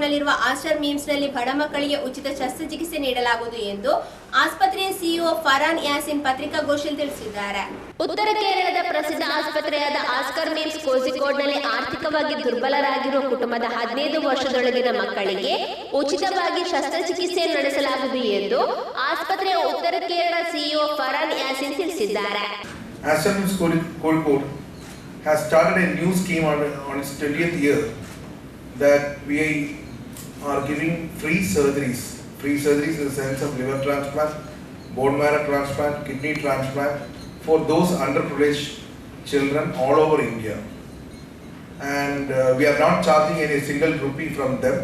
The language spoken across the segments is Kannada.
ನಲ್ಲಿರುವ ಆಸ್ಟರ್ ಮಿಮ್ಸ್ನಲ್ಲಿ ಬಡ ಮಕ್ಕಳಿಗೆ ಉಚಿತ ಶಸ್ತ್ರಚಿಕಿತ್ಸೆ ನೀಡಲಾಗುವುದು ಎಂದು ಆಸ್ಪತ್ರೆಯ ಸಿಇಒ ಫರಾನ್ ಯಾಸಿನ್ ಪತ್ರಿಕಾಗೋಷ್ಠಿಯಲ್ಲಿ ತಿಳಿಸಿದ್ದಾರೆ. ಉತ್ತರ ಕೇರಳದ ಪ್ರಸಿದ್ಧ ಆಸ್ಪತ್ರೆಯಾದ ಆಸ್ಕರ್ ಮಿಮ್ಸ್ ಕೋಜಿಕೋಡ್ನಲ್ಲಿ ಆರ್ಥಿಕವಾಗಿ ದುರ್ಬಲರಾಗಿರುವ ಕುಟುಂಬದ 15 ವರ್ಷದೊಳಗಿನ ಮಕ್ಕಳಿಗೆ ಉಚಿತವಾಗಿ ಶಸ್ತ್ರಚಿಕಿತ್ಸೆ ನಡೆಸಲಾಗುವುದು ಎಂದು ಆಸ್ಪತ್ರೆಯ ಉತ್ತರ ಕೇರಳ ಸಿಇಒ ಫರಾನ್ ಯಾಸಿನ್ ತಿಳಿಸಿದ್ದಾರೆ. Astar Mims Kozhikode has started a new scheme on its 20th year that we are giving free surgeries in the sense of liver transplant, bone marrow transplant, kidney transplant for those underprivileged children all over India. And we are not charging any single rupee from them.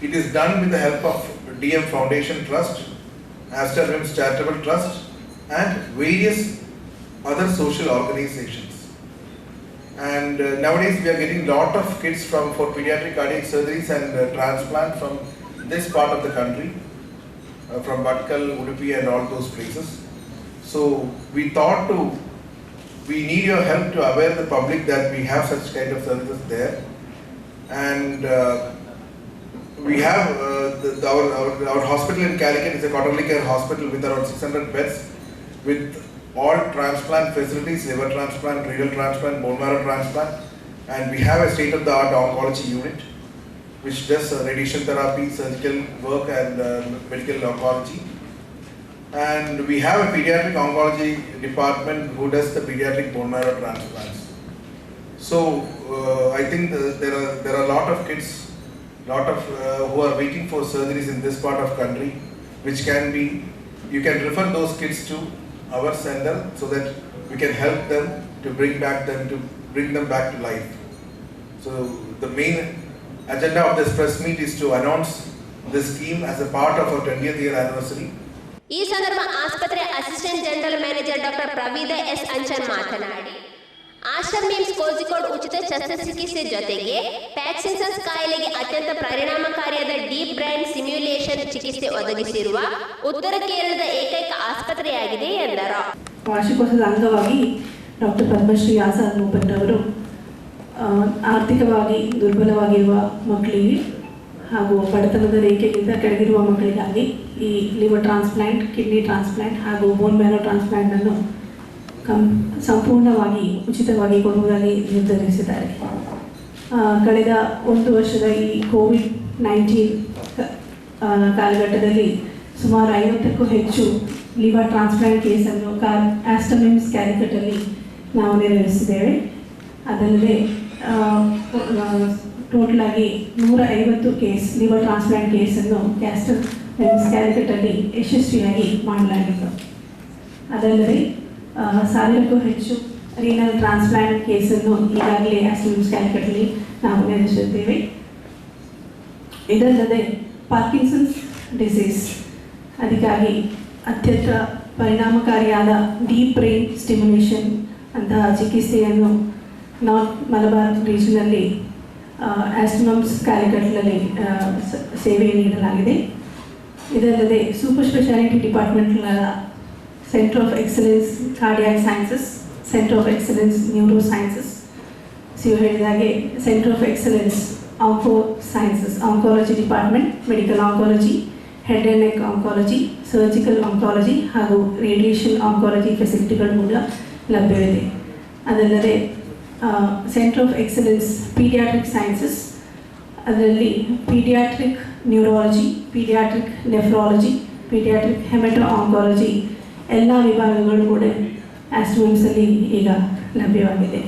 It is done with the help of DM Foundation Trust, Astar Mims Charitable Trust and various other social organizations. And nowadays we are getting lot of kids for pediatric cardiac surgeries and transplant from this part of the country, from Batkal, Udupi and all those places. So we thought we need your help to aware the public that we have such kind of services there. And we have our hospital in Calicut is a quarterly care hospital with around 600 beds with all transplant facilities, liver transplant, renal transplant, bone marrow transplant, and we have a state-of-the-art oncology unit which does radiation therapy, surgical work and medical oncology. And we have a pediatric oncology department who does the pediatric bone marrow transplants. So I think there are a lot of kids, who are waiting for surgeries in this part of country, which can be, you can refer those kids to our center so that we can help them to bring them back to life. So the main agenda of this press meet is to announce this scheme as a part of our 20th year anniversary. ಈ ಸಂದರ್ಭ ಆಸ್ಪತ್ರೆ assistant general manager doctor Praveeda S Anchan ಮಾತನಾಡಿ, ಆಸ್ಟರ್ ಮಿಮ್ಸ್ ಕೋಜಿಕೋಡ್ ಉಚಿತ ಶಸ್ತ್ರಚಿಕಿತ್ಸೆ ಜೊತೆಗೆ ಪ್ಯಾರ್ಕಿನ್ಸನ್ಸ್ ಕಾಯಿಲೆಗೆ ಅತ್ಯಂತ ಪರಿಣಾಮಕಾರಿಯಾದ ಡೀಪ್ ಬ್ರೈನ್ ಸಿಮ್ಯುಲೇಷನ್ ಚಿಕಿತ್ಸೆ ಒದಗಿಸಿರುವ ಉತ್ತರ ಕೇರಳದ ಏಕೈಕ ಆಸ್ಪತ್ರೆಯಾಗಿದೆ ಎಂದರು. ವಾರ್ಷಿಕೋತ್ಸವದ ಅಂಗವಾಗಿ ಡಾಕ್ಟರ್ ಪದ್ಮಶ್ರೀ ಆಜಾದ್ ಮೂಪಟ್ ಅವರು ಆರ್ಥಿಕವಾಗಿ ದುರ್ಬಲವಾಗಿರುವ ಮಕ್ಕಳಿಗೆ ಹಾಗೂ ಬಡತನದ ರೇಖೆಗಿಂತ ಕೆಳಗಿರುವ ಮಕ್ಕಳಿಗಾಗಿ ಈ ಲಿವರ್ ಟ್ರಾನ್ಸ್ಪ್ಲಾಂಟ್, ಕಿಡ್ನಿ ಟ್ರಾನ್ಸ್ಪ್ಲಾಂಟ್ ಹಾಗೂ ಬೋನ್ ಮ್ಯಾರೋ ಟ್ರಾನ್ಸ್ಪ್ಲಾಂಟನ್ನು ಸಂಪೂರ್ಣವಾಗಿ ಉಚಿತವಾಗಿ ಕೊಡುವುದಾಗಿ ನಿರ್ಧರಿಸಿದ್ದಾರೆ. ಕಳೆದ 1 ವರ್ಷದ ಈ ಕೋವಿಡ್-19 ಕಾಲಘಟ್ಟದಲ್ಲಿ ಸುಮಾರು 50ಕ್ಕೂ ಹೆಚ್ಚು ಲಿವರ್ ಟ್ರಾನ್ಸ್ಪ್ಲಾಂಟ್ ಕೇಸನ್ನು ಆಸ್ಟರ್ ಮಿಮ್ಸ್ ಕ್ಯಾಲಿಕಟಲ್ಲಿ ನಾವು ನೆರವೇರಿಸಿದ್ದೇವೆ. ಅದಲ್ಲದೆ ಟೋಟಲ್ ಆಗಿ 150 ಕೇಸ್ ಲಿವರ್ ಟ್ರಾನ್ಸ್ಪ್ಲಾಂಟ್ ಕೇಸನ್ನು ಆಸ್ಟರ್ ಮಿಮ್ಸ್ ಕ್ಯಾಲಿಕಟಲ್ಲಿ ಯಶಸ್ವಿಯಾಗಿ ಮಾಡಲಾಗಿತ್ತು. ಅದಲ್ಲದೆ 1000ಕ್ಕೂ ಹೆಚ್ಚು ರೀನಲ್ ಟ್ರಾನ್ಸ್ಪ್ಲಾಂಟ್ ಕೇಸನ್ನು ಈಗಾಗಲೇ ಆಸ್ಟರ್ ಮಿಮ್ಸ್ ಕ್ಯಾಲಿಕಟಲ್ಲಿ ನಾವು ನಡೆಸುತ್ತೇವೆ. ಇದಲ್ಲದೆ ಪಾರ್ಕಿನ್ಸನ್ಸ್ ಡಿಸೀಸ್ ಅದಕ್ಕಾಗಿ ಅತ್ಯಂತ ಪರಿಣಾಮಕಾರಿಯಾದ ಡೀಪ್ ಬ್ರೈನ್ ಸ್ಟಿಮ್ಯುಲೇಷನ್ ಅಂತಹ ಚಿಕಿತ್ಸೆಯನ್ನು ನಾರ್ತ್ ಮಲಬಾರ್ ರೀಜನಲ್ಲಿ ಆಸ್ಟರ್ ಮಿಮ್ಸ್ ಕ್ಯಾಲಿಕಟ್ನಲ್ಲಿ ಸೇವೆ ನೀಡಲಾಗಿದೆ. ಇದಲ್ಲದೆ ಸೂಪರ್ ಸ್ಪೆಷಾಲಿಟಿ ಡಿಪಾರ್ಟ್ಮೆಂಟ್ಗಳ Center of Excellence Cardiac Sciences, Center of Excellence Neurosciences, Center of Excellence Onco Sciences, Oncology Department, Medical Oncology, Head and Neck Oncology, Surgical Oncology ಹಾಗೂ Radiation Oncology ಫೆಸಿಲಿಟಿಗಳು ಕೂಡ ಲಭ್ಯವಿದೆ. ಅದಲ್ಲದೆ Center of Excellence Pediatric Sciences, ಅದರಲ್ಲಿ paediatric neurology, paediatric nephrology, paediatric haemato-oncology ಎಲ್ಲ ವಿಭಾಗಗಳು ಕೂಡ ಆಸ್ಟರ್ ಮಿಮ್ಸಲ್ಲಿ ಈಗ ಲಭ್ಯವಾಗಿದೆ.